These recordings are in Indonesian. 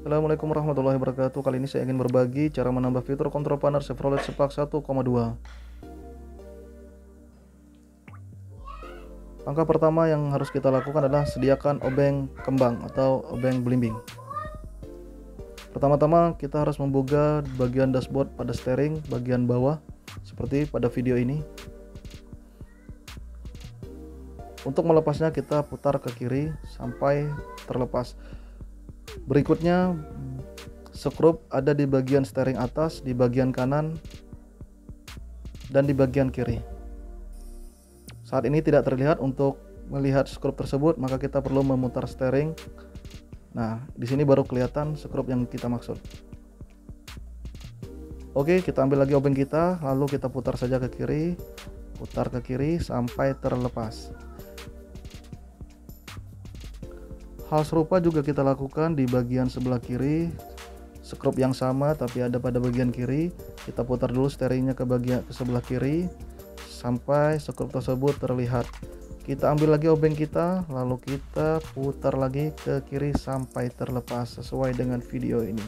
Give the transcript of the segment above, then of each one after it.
Assalamualaikum warahmatullahi wabarakatuh. Kali ini saya ingin berbagi cara menambah fitur kontrol panel Chevrolet Spark 1,2. Langkah pertama yang harus kita lakukan adalah sediakan obeng kembang atau obeng belimbing. Pertama-tama kita harus membuka bagian dashboard pada steering bagian bawah seperti pada video ini. Untuk melepasnya kita putar ke kiri sampai terlepas. Berikutnya skrup ada di bagian steering atas, di bagian kanan, dan di bagian kiri. Saat ini tidak terlihat. Untuk melihat skrup tersebut maka kita perlu memutar steering. Nah, di sini baru kelihatan skrup yang kita maksud. Oke, kita ambil lagi obeng kita, lalu kita putar saja ke kiri, putar ke kiri sampai terlepas. Hal serupa juga kita lakukan di bagian sebelah kiri. Skrup yang sama tapi ada pada bagian kiri. Kita putar dulu steeringnya ke sebelah kiri sampai skrup tersebut terlihat. Kita ambil lagi obeng kita, lalu kita putar lagi ke kiri sampai terlepas sesuai dengan video ini.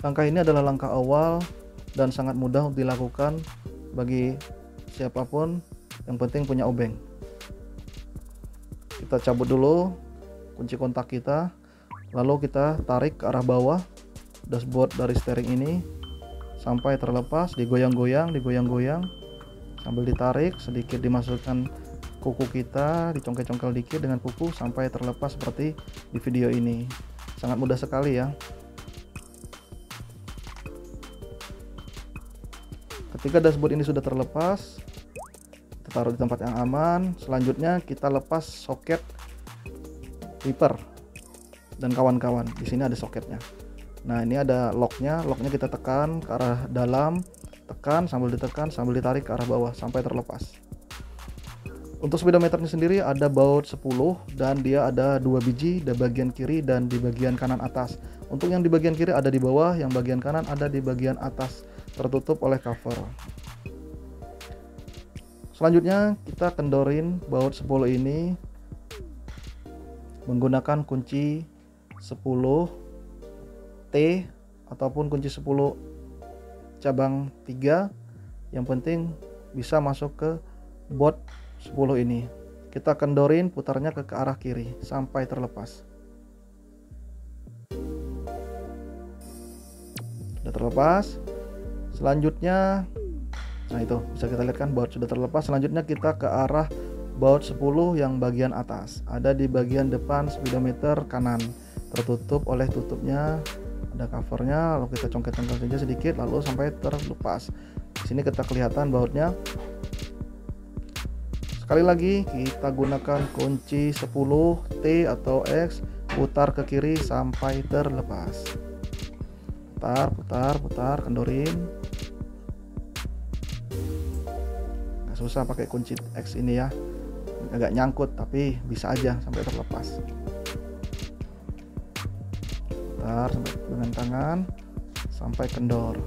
Langkah ini adalah langkah awal dan sangat mudah untuk dilakukan bagi siapapun, yang penting punya obeng. Kita cabut dulu kunci kontak kita, lalu kita tarik ke arah bawah dashboard dari steering ini sampai terlepas, digoyang-goyang sambil ditarik sedikit, dimasukkan kuku kita, dicongkel-congkel dikit dengan kuku sampai terlepas seperti di video ini. Sangat mudah sekali ya. Ketika dashboard ini sudah terlepas, kita taruh di tempat yang aman. Selanjutnya kita lepas soket wiper dan kawan-kawan. Di sini ada soketnya. Nah, ini ada locknya kita tekan ke arah dalam, tekan sambil ditekan sambil ditarik ke arah bawah sampai terlepas. Untuk speedometernya sendiri ada baut 10 dan dia ada 2 biji di bagian kiri dan di bagian kanan atas. Untuk yang di bagian kiri ada di bawah, yang bagian kanan ada di bagian atas, tertutup oleh cover. Selanjutnya kita kendorin baut 10 ini menggunakan kunci 10T ataupun kunci 10 cabang 3. Yang penting bisa masuk ke baut 10 ini. Kita kendorin, putarnya ke arah kiri sampai terlepas. Sudah terlepas. Selanjutnya, nah itu bisa kita lihat kan baut sudah terlepas. Selanjutnya kita ke arah baut 10 yang bagian atas, ada di bagian depan speedometer kanan, tertutup oleh tutupnya, ada covernya. Lalu kita congkel-congkel saja sedikit lalu sampai terlepas. Di sini kita kelihatan bautnya. Sekali lagi kita gunakan kunci 10T atau X, putar ke kiri sampai terlepas. Putar, kendorin. Nggak susah pakai kunci X ini ya, agak nyangkut tapi bisa aja sampai terlepas. Putar dengan tangan sampai kendor.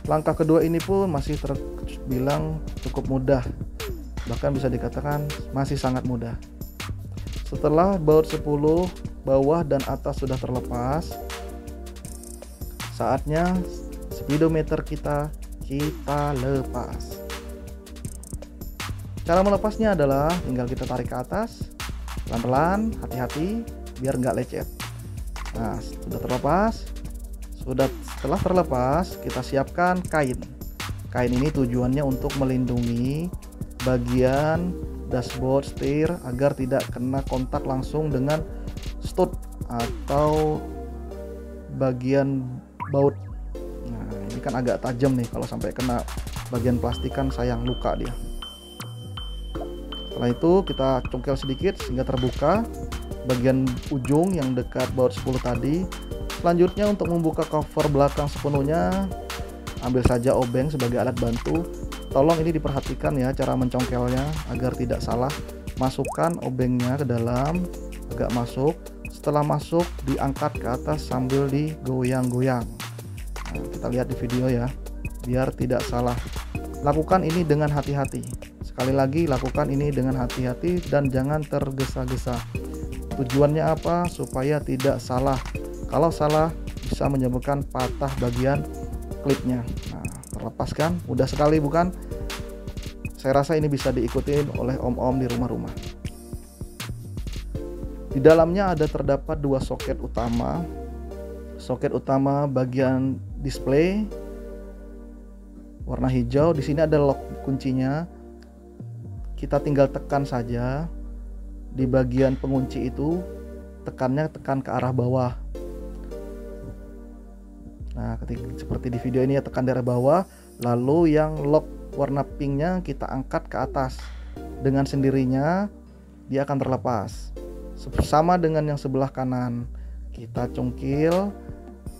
Langkah kedua ini pun masih terbilang cukup mudah, bahkan bisa dikatakan masih sangat mudah. Setelah baut 10 bawah dan atas sudah terlepas, saatnya speedometer kita lepas. Cara melepasnya adalah tinggal kita tarik ke atas pelan-pelan, hati-hati biar nggak lecet. Nah, sudah terlepas. Setelah terlepas, kita siapkan kain. Kain ini tujuannya untuk melindungi bagian dashboard setir agar tidak kena kontak langsung dengan stud atau bagian baut. Nah, ini kan agak tajam nih, kalau sampai kena bagian plastik kan sayang, luka dia. Setelah itu kita congkel sedikit sehingga terbuka bagian ujung yang dekat baut 10 tadi. Selanjutnya untuk membuka cover belakang sepenuhnya, ambil saja obeng sebagai alat bantu. Tolong ini diperhatikan ya cara mencongkelnya agar tidak salah. Masukkan obengnya ke dalam, agak masuk. Setelah masuk diangkat ke atas sambil digoyang-goyang. Nah, kita lihat di video ya, biar tidak salah. Lakukan ini dengan hati-hati. Sekali lagi lakukan ini dengan hati-hati dan jangan tergesa-gesa. Tujuannya apa? Supaya tidak salah. Kalau salah bisa menyebabkan patah bagian klipnya. Nah, terlepaskan, mudah sekali bukan? Saya rasa ini bisa diikutin oleh om-om di rumah-rumah. Di dalamnya terdapat dua soket utama. Soket utama bagian display warna hijau. Di sini ada lock kuncinya. Kita tinggal tekan saja. Di bagian pengunci itu tekan ke arah bawah. Nah, seperti di video ini ya, tekan dari bawah. Lalu yang lock warna pinknya kita angkat ke atas. Dengan sendirinya dia akan terlepas. Sama dengan yang sebelah kanan. Kita congkil,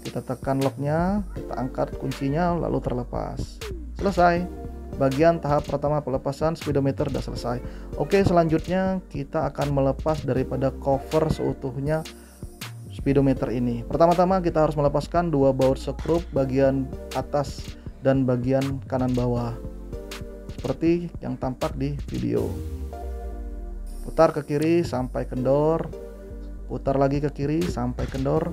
kita tekan locknya, kita angkat kuncinya, lalu terlepas. Selesai. Bagian tahap pertama pelepasan speedometer sudah selesai. Oke, selanjutnya kita akan melepas daripada cover seutuhnya speedometer ini. Pertama-tama kita harus melepaskan dua baut skrup bagian atas dan bagian kanan bawah, seperti yang tampak di video. Putar ke kiri sampai kendor, putar lagi ke kiri sampai kendor.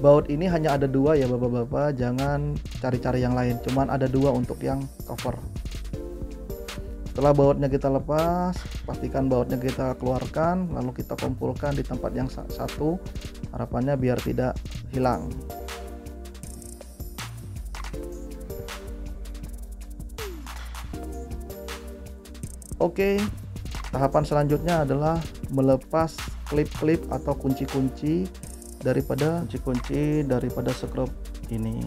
Baut ini hanya ada dua ya bapak-bapak, jangan cari-cari yang lain, cuman ada dua untuk yang cover. Setelah bautnya kita lepas, pastikan bautnya kita keluarkan, lalu kita kumpulkan di tempat yang satu, harapannya biar tidak hilang. Oke, tahapan selanjutnya adalah melepas klip-klip atau kunci-kunci daripada skrup ini.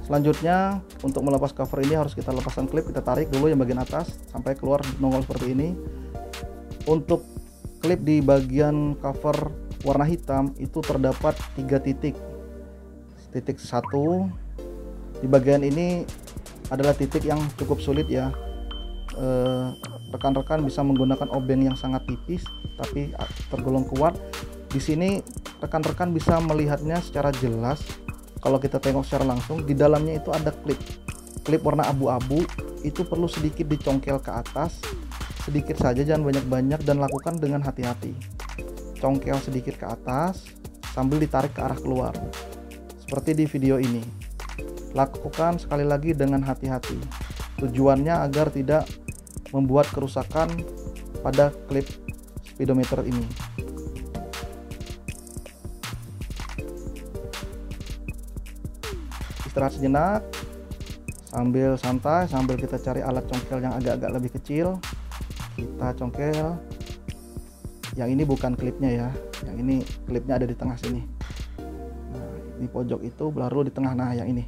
Selanjutnya untuk melepas cover ini harus kita lepaskan klip, kita tarik dulu yang bagian atas sampai keluar nongol seperti ini. Untuk klip di bagian cover warna hitam itu terdapat 3 titik. Titik 1 di bagian ini adalah titik yang cukup sulit ya. Rekan-rekan bisa menggunakan obeng yang sangat tipis tapi tergolong kuat. Di sini rekan-rekan bisa melihatnya secara jelas. Kalau kita tengok secara langsung, di dalamnya itu ada klip warna abu-abu. Itu perlu sedikit dicongkel ke atas, sedikit saja, jangan banyak-banyak, dan lakukan dengan hati-hati. Congkel sedikit ke atas sambil ditarik ke arah keluar, seperti di video ini. Lakukan sekali lagi dengan hati-hati. Tujuannya agar tidak membuat kerusakan pada klip speedometer ini. Istirahat sejenak sambil santai, sambil kita cari alat congkel yang agak-agak lebih kecil. Kita congkel. Yang ini bukan klipnya ya, yang ini klipnya ada di tengah sini. Nah, di pojok itu baru di tengah. Nah, yang ini.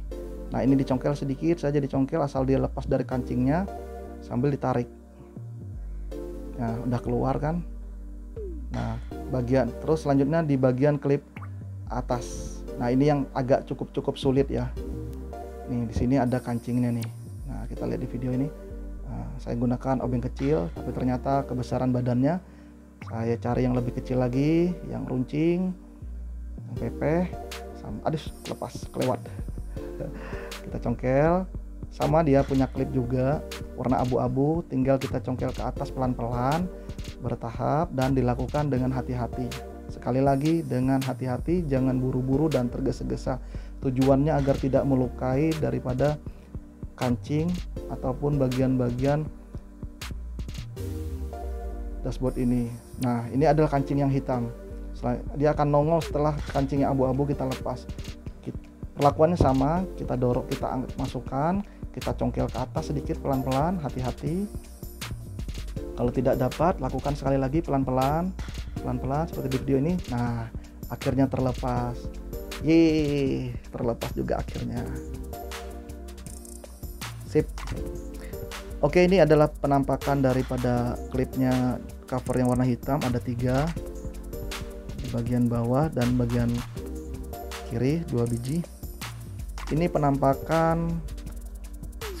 Nah, ini dicongkel sedikit saja, dicongkel asal dia lepas dari kancingnya sambil ditarik. Nah, udah keluar kan. Nah, terus selanjutnya di bagian klip atas. Nah, ini yang agak cukup sulit ya. Nih, di sini ada kancingnya nih. Nah, kita lihat di video ini. Nah, saya gunakan obeng kecil, tapi ternyata kebesaran badannya. Saya cari yang lebih kecil lagi, yang runcing, yang pepeh. Aduh, lepas, kelewat. Kita congkel. Sama, dia punya klip juga warna abu-abu. Tinggal kita congkel ke atas pelan-pelan, bertahap, dan dilakukan dengan hati-hati. Sekali lagi dengan hati-hati, jangan buru-buru dan tergesa-gesa. Tujuannya agar tidak melukai daripada kancing ataupun bagian-bagian dashboard ini. Nah, ini adalah kancing yang hitam. Dia akan nongol setelah kancing yang abu-abu kita lepas. Perlakuannya sama, kita dorong, kita masukkan, kita congkel ke atas sedikit pelan-pelan, hati-hati. Kalau tidak dapat, lakukan sekali lagi pelan-pelan seperti di video ini. Nah, akhirnya terlepas. Yeay, terlepas juga akhirnya. Sip. Oke, ini adalah penampakan daripada klipnya cover yang warna hitam. Ada 3 di bagian bawah dan bagian kiri, 2 biji. Ini penampakan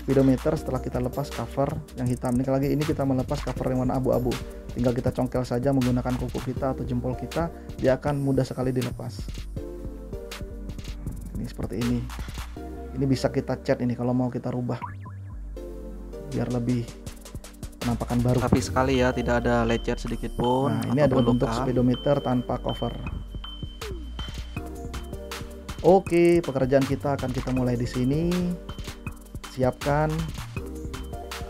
speedometer setelah kita lepas cover yang hitam. Ini lagi ini kita melepas cover yang warna abu-abu. Tinggal kita congkel saja menggunakan kuku kita atau jempol kita, dia akan mudah sekali dilepas. Ini seperti ini. Ini bisa kita cat ini kalau mau kita rubah. biar lebih penampakan baru. Rapi sekali ya, tidak ada lecet sedikit pun. Nah, ini adalah bentuk speedometer tanpa cover. Oke, pekerjaan kita akan kita mulai di sini. Siapkan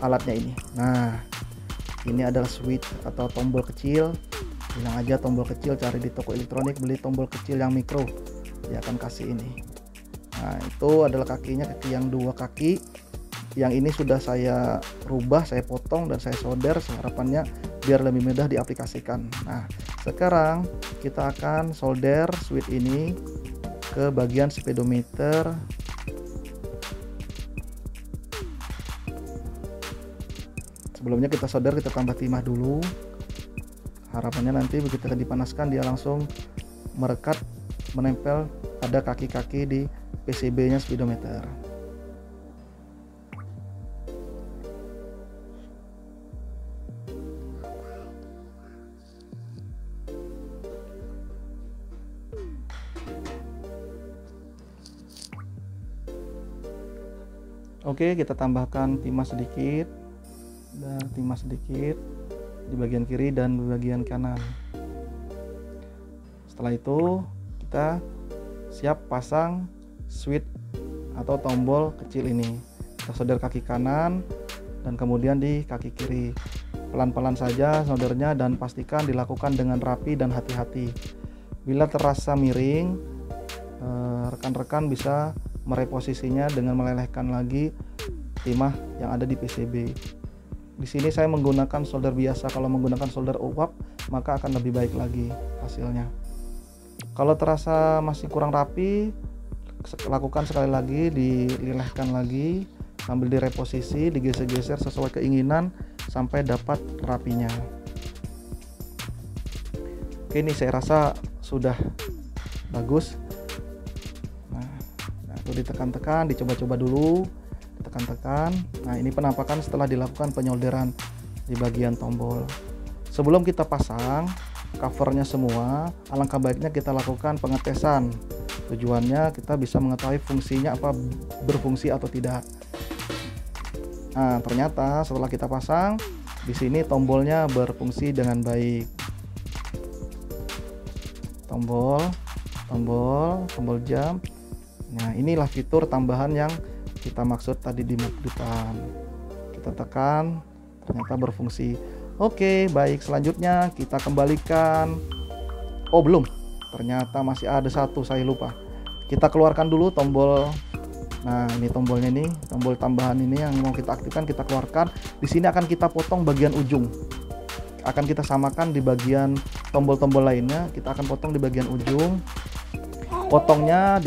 alatnya ini. Nah, ini adalah switch atau tombol kecil. Bilang aja tombol kecil, cari di toko elektronik, beli tombol kecil yang mikro. Dia akan kasih ini. Nah, itu adalah kakinya, kaki yang 2 kaki. Yang ini sudah saya rubah, saya potong dan saya solder, harapannya biar lebih mudah diaplikasikan. Nah, sekarang kita akan solder switch ini ke bagian speedometer. Sebelumnya kita solder, kita tambah timah dulu. Harapannya nanti begitu dipanaskan dia langsung merekat, menempel pada kaki-kaki di PCB nya speedometer. Oke, kita tambahkan timah sedikit dan timah sedikit di bagian kiri dan di bagian kanan. Setelah itu kita siap pasang switch atau tombol kecil ini. Kita solder kaki kanan dan kemudian di kaki kiri. Pelan-pelan saja soldernya dan pastikan dilakukan dengan rapi dan hati-hati. Bila terasa miring, rekan-rekan bisa mereposisinya dengan melelehkan lagi timah yang ada di PCB. Di sini saya menggunakan solder biasa. Kalau menggunakan solder uap maka akan lebih baik lagi hasilnya. Kalau terasa masih kurang rapi, lakukan sekali lagi, dilelehkan lagi sambil direposisi, digeser-geser sesuai keinginan sampai dapat rapinya. Oke, ini saya rasa sudah bagus. Nah, itu ditekan-tekan, dicoba-coba dulu, tekan-tekan. Nah, ini penampakan setelah dilakukan penyolderan di bagian tombol. Sebelum kita pasang covernya semua, alangkah baiknya kita lakukan pengetesan. Tujuannya kita bisa mengetahui fungsinya apa, berfungsi atau tidak. Nah, ternyata setelah kita pasang, di sini tombolnya berfungsi dengan baik. Tombol jam. Nah, inilah fitur tambahan yang kita maksud tadi di depan. Kita tekan, ternyata berfungsi. Oke, baik, selanjutnya kita kembalikan. Oh, belum, ternyata masih ada satu, saya lupa. Kita keluarkan dulu tombol. Nah, ini tombolnya, nih tombol tambahan ini yang mau kita aktifkan, kita keluarkan. Di sini akan kita potong bagian ujung, akan kita samakan di bagian tombol-tombol lainnya. Kita akan potong di bagian ujung. Potongnya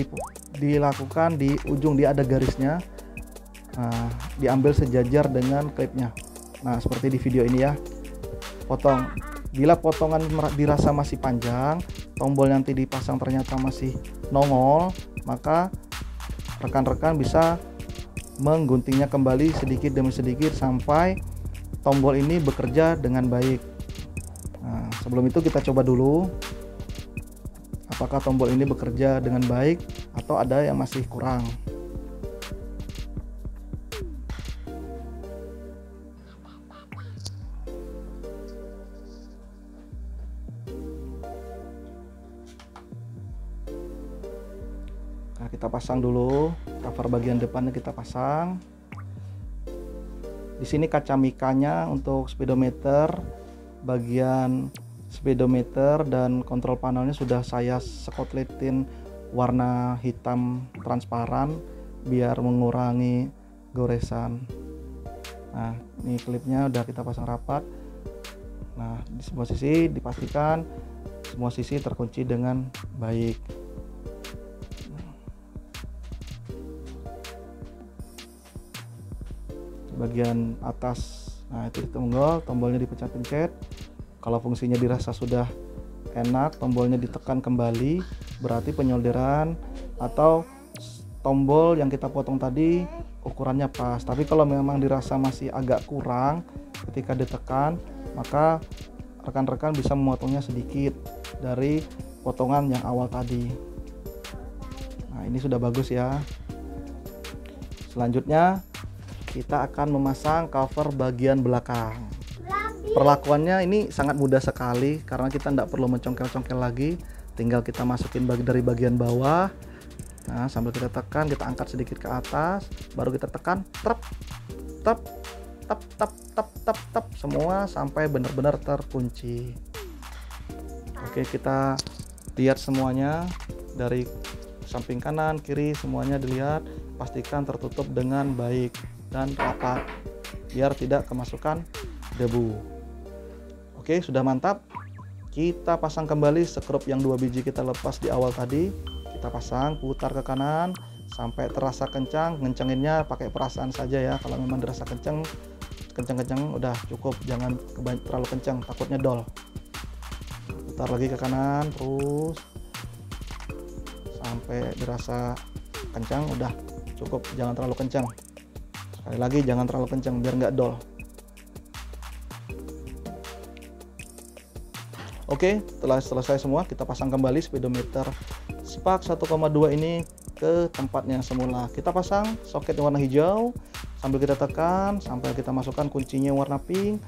dilakukan di ujung, dia ada garisnya. Nah, diambil sejajar dengan klipnya. Nah, seperti di video ini ya. Potong. Bila potongan dirasa masih panjang, tombol nanti dipasang ternyata masih nongol, maka rekan-rekan bisa mengguntingnya kembali sedikit demi sedikit sampai tombol ini bekerja dengan baik. Nah, sebelum itu kita coba dulu apakah tombol ini bekerja dengan baik atau ada yang masih kurang. Nah, kita pasang dulu cover bagian depannya, kita pasang. Di sini kaca mikanya untuk speedometer, bagian speedometer dan kontrol panelnya sudah saya skotletin warna hitam transparan biar mengurangi goresan. Nah, ini klipnya udah kita pasang rapat. Nah, di semua sisi dipastikan semua sisi terkunci dengan baik. Bagian atas, nah itu tombolnya dipencet-pencet. Kalau fungsinya dirasa sudah enak, tombolnya ditekan kembali, berarti penyolderan atau tombol yang kita potong tadi ukurannya pas. Tapi kalau memang dirasa masih agak kurang ketika ditekan, maka rekan-rekan bisa memotongnya sedikit dari potongan yang awal tadi. Nah, ini sudah bagus ya. Selanjutnya kita akan memasang cover bagian belakang. Perlakuannya ini sangat mudah sekali karena kita tidak perlu mencongkel-congkel lagi, tinggal kita masukin dari bagian bawah. Nah, sambil kita tekan, kita angkat sedikit ke atas, baru kita tekan, tap tap tap tap tap tap tap, semua sampai benar-benar terkunci. Oke, kita lihat semuanya dari samping kanan kiri, semuanya dilihat, pastikan tertutup dengan baik dan rapat biar tidak kemasukan debu. Oke, sudah mantap. Kita pasang kembali skrup yang 2 biji kita lepas di awal tadi. Kita pasang, putar ke kanan sampai terasa kencang. Ngencenginnya pakai perasaan saja ya. Kalau memang dirasa kencang udah cukup, jangan terlalu kencang, takutnya dol. Putar lagi ke kanan terus sampai dirasa kencang, udah cukup, jangan terlalu kencang. Sekali lagi, jangan terlalu kencang biar nggak dol. Oke, setelah selesai semua, kita pasang kembali speedometer Spark 1,2 ini ke tempatnya semula. Kita pasang soket yang warna hijau, sambil kita tekan sampai kita masukkan kuncinya warna pink.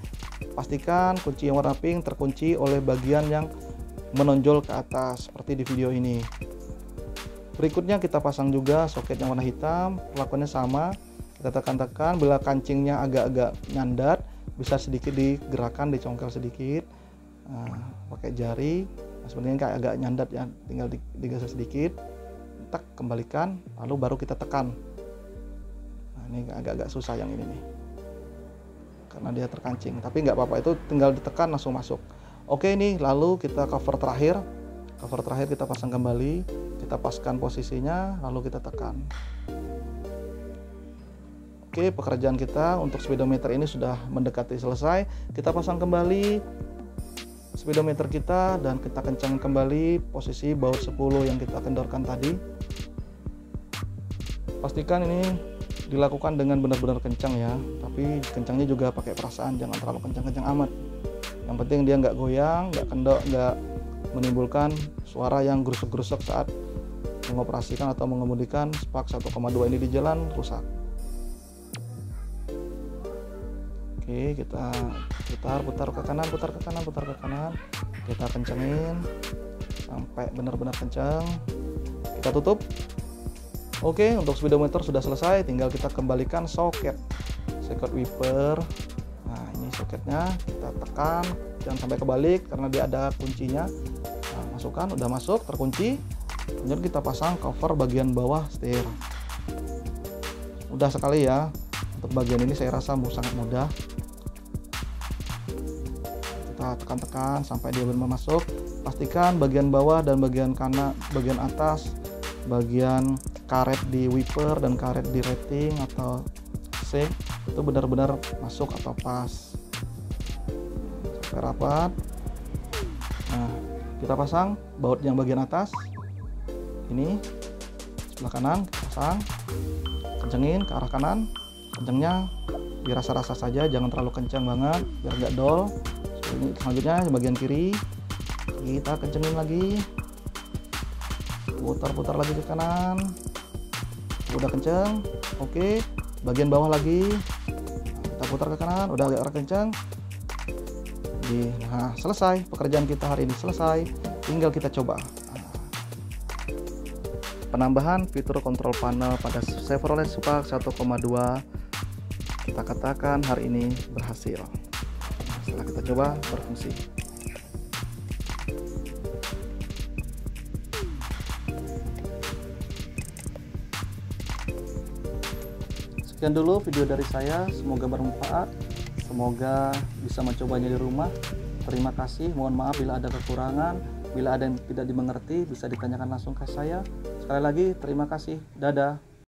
Pastikan kunci yang warna pink terkunci oleh bagian yang menonjol ke atas seperti di video ini. Berikutnya kita pasang juga soket yang warna hitam. Perlakuannya sama, kita tekan-tekan, bila kancingnya agak-agak nyandat bisa sedikit digerakkan, dicongkel sedikit. Nah, pakai jari. Nah, sebenarnya kayak agak nyandat ya, tinggal digeser sedikit, tak kembalikan, lalu baru kita tekan. Nah, ini agak-agak susah yang ini nih karena dia terkancing, tapi nggak apa-apa, itu tinggal ditekan langsung masuk. Oke, ini lalu kita cover terakhir kita pasang kembali, kita paskan posisinya, lalu kita tekan. Oke, pekerjaan kita untuk speedometer ini sudah mendekati selesai. Kita pasang kembali speedometer kita dan kita kencangkan kembali posisi baut 10 yang kita kendorkan tadi. Pastikan ini dilakukan dengan benar-benar kencang ya, tapi kencangnya juga pakai perasaan, jangan terlalu kencang-kencang amat. Yang penting dia nggak goyang, nggak kendor, nggak menimbulkan suara yang gerusuk-gerusuk saat mengoperasikan atau mengemudikan Spark 1,2 ini di jalan rusak. Oke, kita putar ke kanan, kita kencengin sampai benar-benar kencang. Kita tutup. Oke, untuk speedometer sudah selesai, tinggal kita kembalikan soket wiper. Nah, ini soketnya kita tekan, jangan sampai kebalik karena dia ada kuncinya. Nah, masukkan, udah masuk, terkunci. Kemudian kita pasang cover bagian bawah setir. Mudah sekali ya. Untuk bagian ini saya rasa sangat mudah. Kita tekan-tekan sampai dia benar masuk. Pastikan bagian bawah dan bagian kanan, bagian atas, bagian karet di wiper dan karet di rating atau sink itu benar-benar masuk atau pas. Sampai rapat. Nah, kita pasang baut yang bagian atas. Ini sebelah kanan kita pasang. Kencengin ke arah kanan. Kencangnya dirasa-rasa saja, jangan terlalu kencang banget biar nggak dol. Selanjutnya bagian kiri kita kencengin lagi, putar-putar lagi ke kanan, udah kenceng. Oke, bagian bawah lagi kita putar ke kanan, udah agak kenceng. Nah, selesai pekerjaan kita hari ini, selesai, tinggal kita coba. Penambahan fitur kontrol panel pada Chevrolet Spark 1,2 kita katakan hari ini berhasil. Setelah kita coba berfungsi. Sekian dulu video dari saya, semoga bermanfaat, semoga bisa mencobanya di rumah. Terima kasih, mohon maaf bila ada kekurangan, bila ada yang tidak dimengerti bisa ditanyakan langsung ke saya. Sekali lagi terima kasih, dadah.